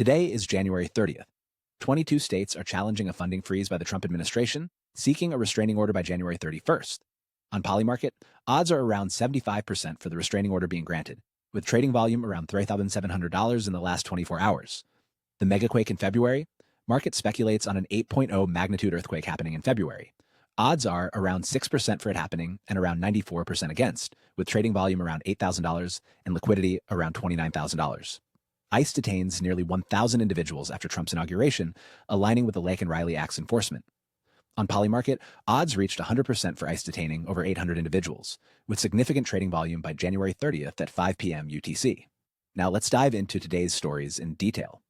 Today is January 30th. 22 states are challenging a funding freeze by the Trump administration, seeking a restraining order by January 31st. On Polymarket, odds are around 75% for the restraining order being granted, with trading volume around $3,700 in the last 24 hours. The megaquake in February, market speculates on an 8.0 magnitude earthquake happening in February. Odds are around 6% for it happening and around 94% against, with trading volume around $8,000 and liquidity around $29,000. ICE detains nearly 1,000 individuals after Trump's inauguration, aligning with the Lake and Riley Act's enforcement. On Polymarket, odds reached 100% for ICE detaining over 800 individuals, with significant trading volume by January 30th at 5 p.m. UTC. Now let's dive into today's stories in detail.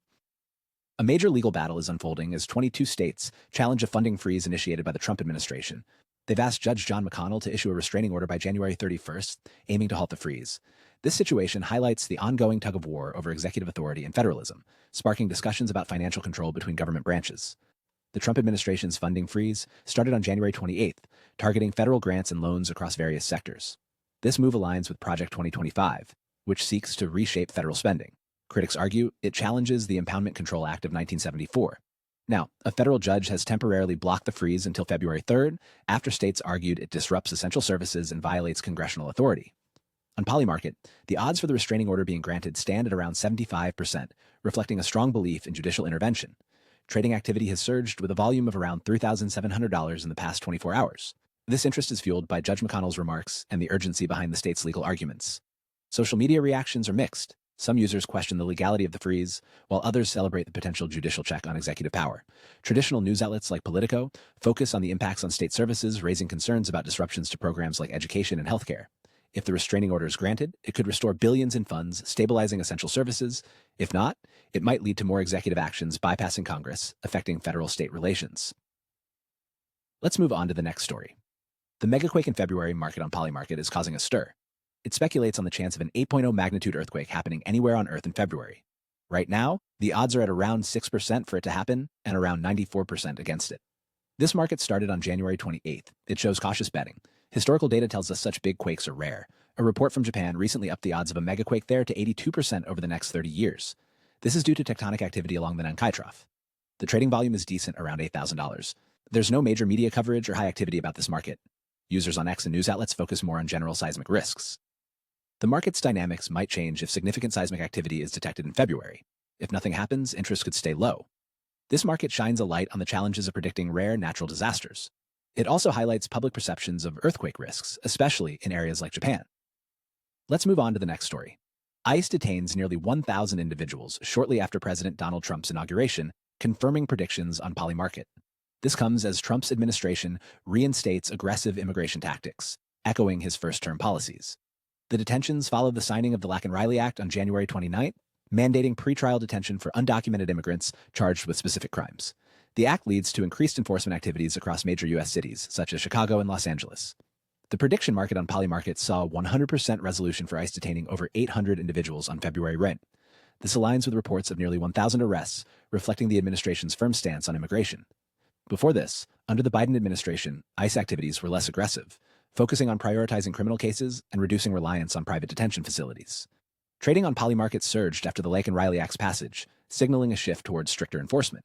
A major legal battle is unfolding as 22 states challenge a funding freeze initiated by the Trump administration. They've asked Judge John McConnell to issue a restraining order by January 31st, aiming to halt the freeze. This situation highlights the ongoing tug-of-war over executive authority and federalism, sparking discussions about financial control between government branches. The Trump administration's funding freeze started on January 28th, targeting federal grants and loans across various sectors. This move aligns with Project 2025, which seeks to reshape federal spending. Critics argue it challenges the Impoundment Control Act of 1974. Now, a federal judge has temporarily blocked the freeze until February 3rd, after states argued it disrupts essential services and violates congressional authority. On Polymarket, the odds for the restraining order being granted stand at around 75%, reflecting a strong belief in judicial intervention. Trading activity has surged with a volume of around $3,700 in the past 24 hours. This interest is fueled by Judge McConnell's remarks and the urgency behind the state's legal arguments. Social media reactions are mixed. Some users question the legality of the freeze, while others celebrate the potential judicial check on executive power. Traditional news outlets like Politico focus on the impacts on state services, raising concerns about disruptions to programs like education and healthcare. If the restraining order is granted, it could restore billions in funds, stabilizing essential services. If not, it might lead to more executive actions bypassing Congress, affecting federal-state relations. Let's move on to the next story. The megaquake in February market on Polymarket is causing a stir. It speculates on the chance of an 8.0 magnitude earthquake happening anywhere on Earth in February. Right now, the odds are at around 6% for it to happen and around 94% against it. This market started on January 28th. It shows cautious betting. Historical data tells us such big quakes are rare. A report from Japan recently upped the odds of a megaquake there to 82% over the next 30 years. This is due to tectonic activity along the Nankai Trough. The trading volume is decent, around $8,000. There's no major media coverage or high activity about this market. Users on X and news outlets focus more on general seismic risks. The market's dynamics might change if significant seismic activity is detected in February. If nothing happens, interest could stay low. This market shines a light on the challenges of predicting rare natural disasters. It also highlights public perceptions of earthquake risks, especially in areas like Japan. Let's move on to the next story. ICE detains nearly 1,000 individuals shortly after President Donald Trump's inauguration, confirming predictions on Polymarket. This comes as Trump's administration reinstates aggressive immigration tactics, echoing his first-term policies. The detentions follow the signing of the Lake and Riley Act on January 29th, mandating pretrial detention for undocumented immigrants charged with specific crimes. The act leads to increased enforcement activities across major U.S. cities, such as Chicago and Los Angeles. The prediction market on Polymarket saw 100% resolution for ICE detaining over 800 individuals on February rent. This aligns with reports of nearly 1,000 arrests, reflecting the administration's firm stance on immigration. Before this, under the Biden administration, ICE activities were less aggressive, focusing on prioritizing criminal cases and reducing reliance on private detention facilities. Trading on Polymarket surged after the Lake and Riley Act's passage, signaling a shift towards stricter enforcement.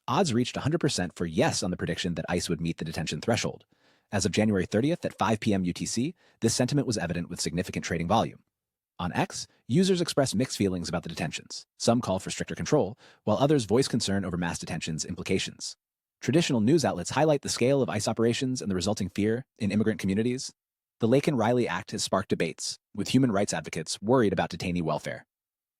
Odds reached 100% for yes on the prediction that ICE would meet the detention threshold. As of January 30th at 5 p.m. UTC, this sentiment was evident with significant trading volume. On X, users expressed mixed feelings about the detentions. Some call for stricter control, while others voice concern over mass detention's implications. Traditional news outlets highlight the scale of ICE operations and the resulting fear in immigrant communities. The Lake and Riley Act has sparked debates, with human rights advocates worried about detainee welfare.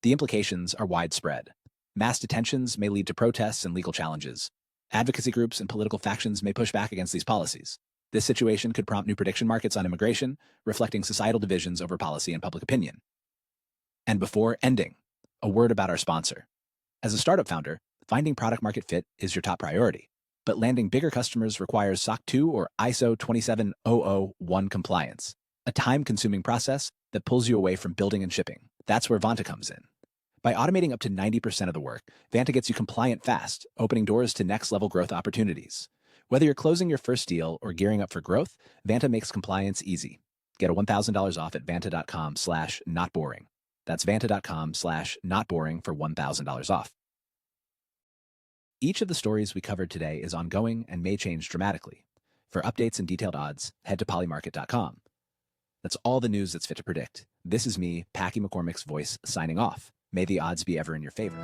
The implications are widespread. Mass detentions may lead to protests and legal challenges. Advocacy groups and political factions may push back against these policies. This situation could prompt new prediction markets on immigration, reflecting societal divisions over policy and public opinion. And before ending, a word about our sponsor. As a startup founder, finding product market fit is your top priority. But landing bigger customers requires SOC 2 or ISO 27001 compliance, a time-consuming process that pulls you away from building and shipping. That's where Vanta comes in. By automating up to 90% of the work, Vanta gets you compliant fast, opening doors to next-level growth opportunities. Whether you're closing your first deal or gearing up for growth, Vanta makes compliance easy. Get a $1,000 off at vanta.com/notboring. That's vanta.com/notboring for $1,000 off. Each of the stories we covered today is ongoing and may change dramatically. For updates and detailed odds, head to polymarket.com. That's all the news that's fit to predict. This is me, Packy McCormick's voice, signing off. May the odds be ever in your favor.